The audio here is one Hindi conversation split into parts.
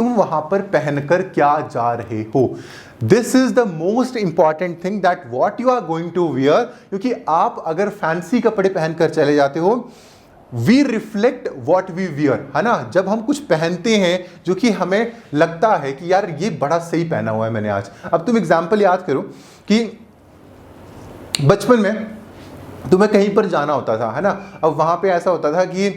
तुम वहां पर पहनकर क्या जा रहे हो। This is the most important thing that what you are going to wear, क्योंकि आप अगर फैंसी कपड़े पहनकर चले जाते हो, we reflect what we wear, है ना। जब हम कुछ पहनते हैं जो कि हमें लगता है कि यार ये बड़ा सही पहना हुआ है मैंने आज। अब तुम एग्जाम्पल याद करो कि बचपन में तुम्हें कहीं पर जाना होता था, है ना। अब वहां पे ऐसा होता था कि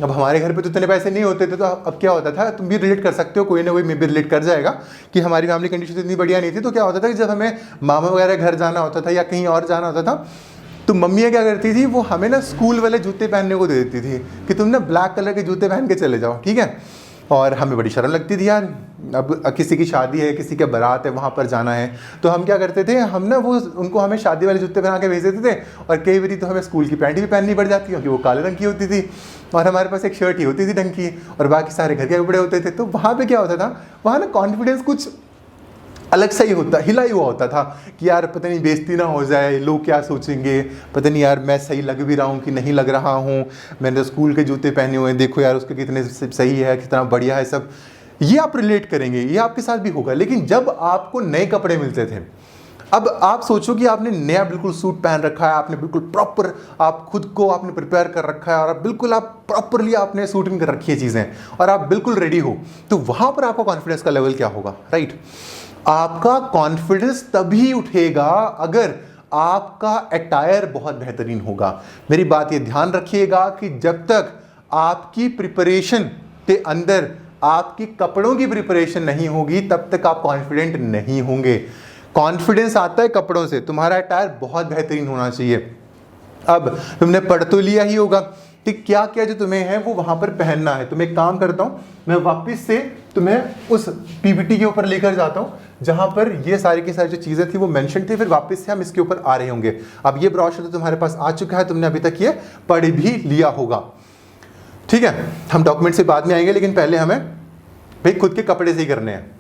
अब हमारे घर पे तो इतने पैसे नहीं होते थे, तो अब क्या होता था, तुम भी रिलेट कर सकते हो, कोई ना कोई मे भी रिलेट कर जाएगा कि हमारी फैमिली कंडीशन इतनी बढ़िया नहीं थी। तो क्या होता था कि जब हमें मामा वगैरह घर जाना होता था या कहीं और जाना होता था, तो मम्मियाँ क्या करती थी, वो हमें ना स्कूल वाले जूते पहनने को दे देती थी कि तुम ना ब्लैक कलर के जूते पहन के चले जाओ, ठीक है। और हमें बड़ी शर्म लगती थी यार, अब किसी की शादी है, किसी के बारात है, वहाँ पर जाना है, तो हम क्या करते थे, हम ना वो उनको हमें शादी वाले जूते पहना के भेज देते थे। और कई बार तो हमें स्कूल की पैंट भी पहननी पड़ जाती क्योंकि वो काले रंग की होती थी, और हमारे पास एक शर्ट ही होती थी ढंग की, और बाकी सारे घर के कपड़े होते थे। तो वहाँ पर क्या होता था, वहाँ ना कॉन्फिडेंस कुछ अलग सा ही होता, हिला ही हुआ होता था कि यार पता नहीं बेइज्जती ना हो जाए, लोग क्या सोचेंगे, पता नहीं यार मैं सही लग भी रहा हूँ कि नहीं लग रहा हूँ, मैंने तो स्कूल के जूते पहने हुए हैं, देखो यार उसके कितने सही है, कितना बढ़िया है सब। ये आप रिलेट करेंगे, ये आपके साथ भी होगा। लेकिन जब आपको नए कपड़े मिलते थे, अब आप सोचो कि आपने नया बिल्कुल सूट पहन रखा है, आपने बिल्कुल प्रॉपर आप खुद को आपने प्रिपेयर कर रखा है, और आप बिल्कुल आप प्रॉपरली आपने सूटिंग कर रखी है चीज़ें, और आप बिल्कुल रेडी हो, तो वहाँ पर आपका कॉन्फिडेंस का लेवल क्या होगा, राइट। आपका कॉन्फिडेंस तभी उठेगा अगर आपका अटायर बहुत बेहतरीन होगा। मेरी बात ये ध्यान रखिएगा कि जब तक आपकी प्रिपरेशन के अंदर आपकी कपड़ों की प्रिपरेशन नहीं होगी, तब तक आप कॉन्फिडेंट नहीं होंगे। कॉन्फिडेंस आता है कपड़ों से, तुम्हारा अटायर बहुत बेहतरीन होना चाहिए। अब तुमने पढ़ तो लिया ही होगा कि क्या क्या जो तुम्हें है वो वहां पर पहनना है। तुम्हें एक काम करता हूं, मैं वापस से तुम्हें उस पीपीटी के ऊपर लेकर जाता हूं जहां पर ये सारी की सारी जो चीजें थी वो मेंशन थी, फिर वापस से हम इसके ऊपर आ रहे होंगे। अब ये ब्रोशर तो तुम्हारे पास आ चुका है, तुमने अभी तक ये पढ़ भी लिया होगा, ठीक है। हम डॉक्यूमेंट से बाद में आएंगे, लेकिन पहले हमें भाई खुद के कपड़े से ही करने हैं।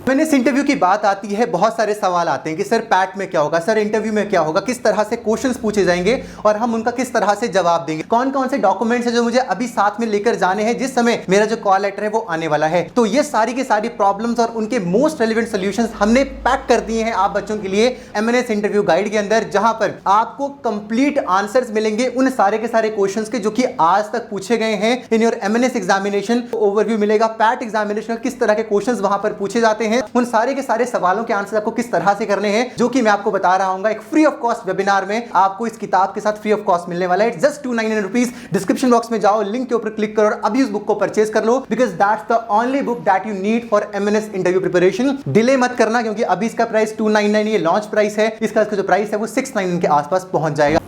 मैंने इस इंटरव्यू की बात आती है, बहुत सारे सवाल आते हैं कि सर पैट में क्या होगा, सर इंटरव्यू में क्या होगा, किस तरह से क्वेश्चंस पूछे जाएंगे और हम उनका किस तरह से जवाब देंगे, कौन कौन से डॉक्यूमेंट्स हैं जो मुझे अभी साथ में लेकर जाने हैं जिस समय मेरा जो कॉल लेटर है वो आने वाला है। तो ये सारी की सारी प्रॉब्लम्स और उनके मोस्ट रेलिवेंट सॉल्यूशंस हमने पैक कर दिए हैं आप बच्चों के लिए एमएनएस इंटरव्यू गाइड के अंदर, जहां पर आपको कंप्लीट आंसर्स मिलेंगे उन सारे के सारे क्वेश्चंस के जो कि आज तक पूछे गए हैं in your MNS examination. Overview मिलेगा पैट एग्जामिनेशन, किस तरह के क्वेश्चंस वहां पर पूछे जाते हैं, उन सारे के सारे सवालों के आंसर आपको किस तरह से करने हैं, जो कि मैं आपको बता रहा हूं एक फ्री ऑफ कॉस्ट वेबिनार में। आपको इस किताब के साथ फ्री ऑफ कॉस्ट मिलने वाला है, जस्ट 299 रुपीज। डिस्क्रिप्शन बॉक्स में जाओ, लिंक के ऊपर क्लिक करो और अभी उस बुक को परचेज कर लो, because that's the only book that you need for MNS interview preparation. Delay मत करना, क्योंकि अभी इसका प्राइस 299, ये लॉन्च प्राइस है, इसका जो प्राइस है वो 699 के आसपास पहुंच जाएगा।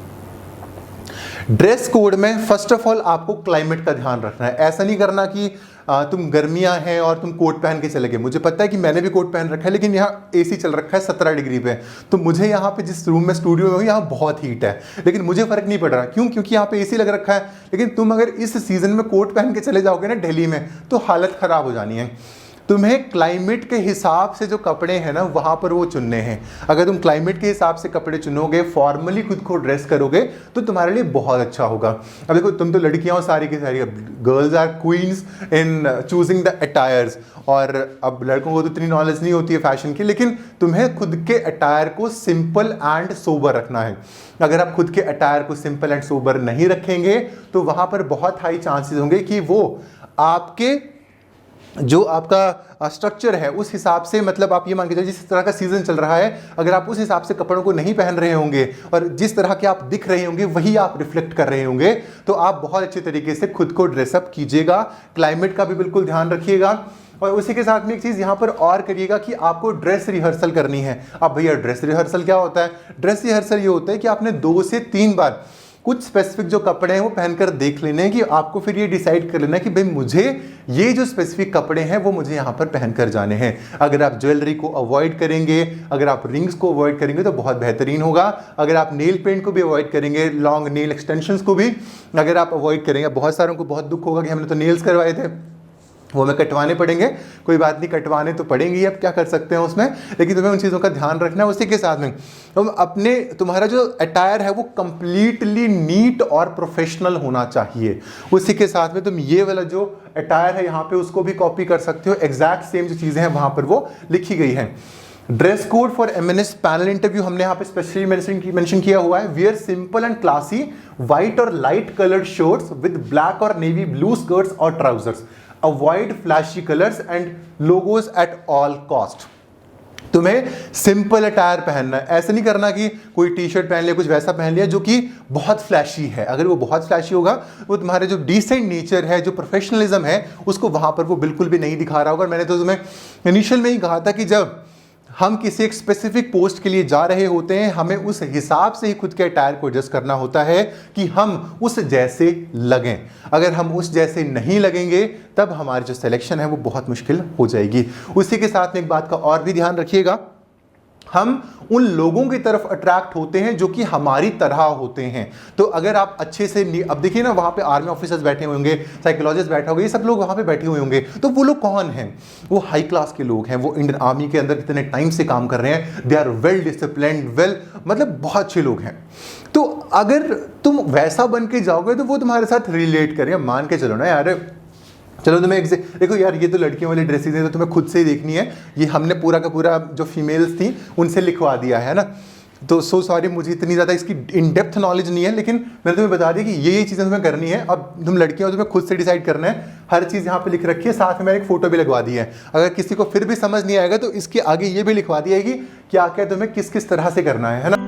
ड्रेस कोड में फर्स्ट ऑफ ऑल आपको क्लाइमेट का ध्यान रखना है। ऐसा नहीं करना कि तुम गर्मियां हैं और तुम कोट पहन के चले गए। मुझे पता है कि मैंने भी कोट पहन रखा है, लेकिन यहाँ एसी चल रखा है 17 डिग्री पे, तो मुझे यहाँ पे जिस रूम में स्टूडियो में हूँ यहाँ बहुत हीट है, लेकिन मुझे फर्क नहीं पड़ रहा। क्यों? क्योंकि यहाँ पे एसी लग रखा है। लेकिन तुम अगर इस सीजन में कोट पहन के चले जाओगे ना दिल्ली में, तो हालत खराब हो जानी है। तुम्हें क्लाइमेट के हिसाब से जो कपड़े हैं ना वहाँ पर वो चुनने हैं। अगर तुम क्लाइमेट के हिसाब से कपड़े चुनोगे, फॉर्मली खुद को ड्रेस करोगे, तो तुम्हारे लिए बहुत अच्छा होगा। अब देखो, तुम तो लड़कियां हो सारी की सारी, girls are queens in choosing the attires, और अब लड़कों को तो इतनी नॉलेज नहीं होती है फैशन की, लेकिन तुम्हें खुद के अटायर को सिंपल एंड सोबर रखना है। अगर आप खुद के अटायर को सिंपल एंड सोबर नहीं रखेंगे, तो वहाँ पर बहुत हाई चांसेस होंगे कि वो आपके जो आपका स्ट्रक्चर है उस हिसाब से, मतलब आप ये मान के चलिए जिस तरह का सीजन चल रहा है, अगर आप उस हिसाब से कपड़ों को नहीं पहन रहे होंगे और जिस तरह के आप दिख रहे होंगे वही आप रिफ्लेक्ट कर रहे होंगे, तो आप बहुत अच्छे तरीके से खुद को ड्रेसअप कीजिएगा। क्लाइमेट का भी बिल्कुल ध्यान रखिएगा, और उसी के साथ में एक चीज़ यहाँ पर और करिएगा कि आपको ड्रेस रिहर्सल करनी है। अब भैया ड्रेस रिहर्सल क्या होता है? ड्रेस रिहर्सल ये होता है कि आपने 2 से 3 बार कुछ स्पेसिफिक जो कपड़े हैं वो पहनकर देख लेने हैं, कि आपको फिर ये डिसाइड कर लेना है कि भाई मुझे ये जो स्पेसिफिक कपड़े हैं वो मुझे यहाँ पर पहनकर जाने हैं। अगर आप ज्वेलरी को अवॉइड करेंगे, अगर आप रिंग्स को अवॉइड करेंगे तो बहुत बेहतरीन होगा। अगर आप नेल पेंट को भी अवॉइड करेंगे, लॉन्ग नेल एक्सटेंशंस को भी अगर आप अवॉइड करेंगे, बहुत सारों को बहुत दुख होगा कि हमने तो नेल्स करवाए थे, वो हमें कटवाने पड़ेंगे, कोई बात नहीं, कटवाने तो पड़ेंगे ही, अब क्या कर सकते हैं उसमें, लेकिन तुम्हें उन चीज़ों का ध्यान रखना है। उसी के साथ में तुम अपने तुम्हारा जो अटायर है वो कंप्लीटली नीट और प्रोफेशनल होना चाहिए। उसी के साथ में तुम ये वाला जो अटायर है यहाँ पे उसको भी कॉपी कर सकते हो, एग्जैक्ट सेम जो चीज़ें हैं वहाँ पर वो लिखी गई हैं। Dress code for MNS panel interview हमने यहाँ पे स्पेशली मेंशन किया हुआ है। Wear simple and classy white और light coloured shirts with black और नेवी ब्लू स्कर्ट्स और trousers, avoid flashy colours and logos at all cost. तुम्हें सिंपल अटायर पहनना है, ऐसे नहीं करना कि कोई टी शर्ट पहन लिया, कुछ वैसा पहन लिया जो कि बहुत फ्लैशी है। अगर वो बहुत फ्लैशी होगा वो तुम्हारे जो डिसेंट नेचर है, जो प्रोफेशनलिज्म है, उसको वहां पर वो बिल्कुल भी नहीं दिखा रहा होगा। मैंने तो तुम्हें इनिशियल में ही कहा था कि जब हम किसी एक स्पेसिफिक पोस्ट के लिए जा रहे होते हैं, हमें उस हिसाब से ही खुद के अटायर को एडजस्ट करना होता है कि हम उस जैसे लगें। अगर हम उस जैसे नहीं लगेंगे तब हमारी जो सिलेक्शन है वो बहुत मुश्किल हो जाएगी। उसी के साथ में एक बात का और भी ध्यान रखिएगा, हम उन लोगों की तरफ अट्रैक्ट होते हैं जो कि हमारी तरह होते हैं। तो अगर आप अच्छे से, अब देखिए ना, वहाँ पे आर्मी ऑफिसर्स बैठे हुए होंगे, साइकोलॉजिस्ट बैठा होगा, ये सब लोग वहाँ पे बैठे हुए होंगे, तो वो लोग कौन हैं? वो हाई क्लास के लोग हैं, वो इंडियन आर्मी के अंदर कितने टाइम से काम कर रहे हैं, they are well disciplined, well, मतलब बहुत अच्छे लोग हैं। तो अगर तुम वैसा बन के जाओगे तो वो तुम्हारे साथ रिलेट करें। मान के चलो ना यार, चलो तुम्हें देखो यार, ये तो लड़कियों वाली ड्रेसेस हैं तो तुम्हें खुद से ही देखनी है, ये हमने पूरा का पूरा जो फीमेल्स थी उनसे लिखवा दिया है ना, तो सो सॉरी, मुझे इतनी ज़्यादा इसकी इन डेप्थ नॉलेज नहीं है, लेकिन मैंने तुम्हें बता दिया कि ये चीज़ें तुम्हें करनी है। अब तुम लड़कियां हो, तुम्हें खुद से डिसाइड करना है, हर चीज़ यहाँ पे लिख रखी है, साथ में मैंने एक फोटो भी लगवा दी है। अगर किसी को फिर भी समझ नहीं आएगा तो इसके आगे ये भी लिखवा दी जाएगी क्या क्या तुम्हें किस किस तरह से करना है ना।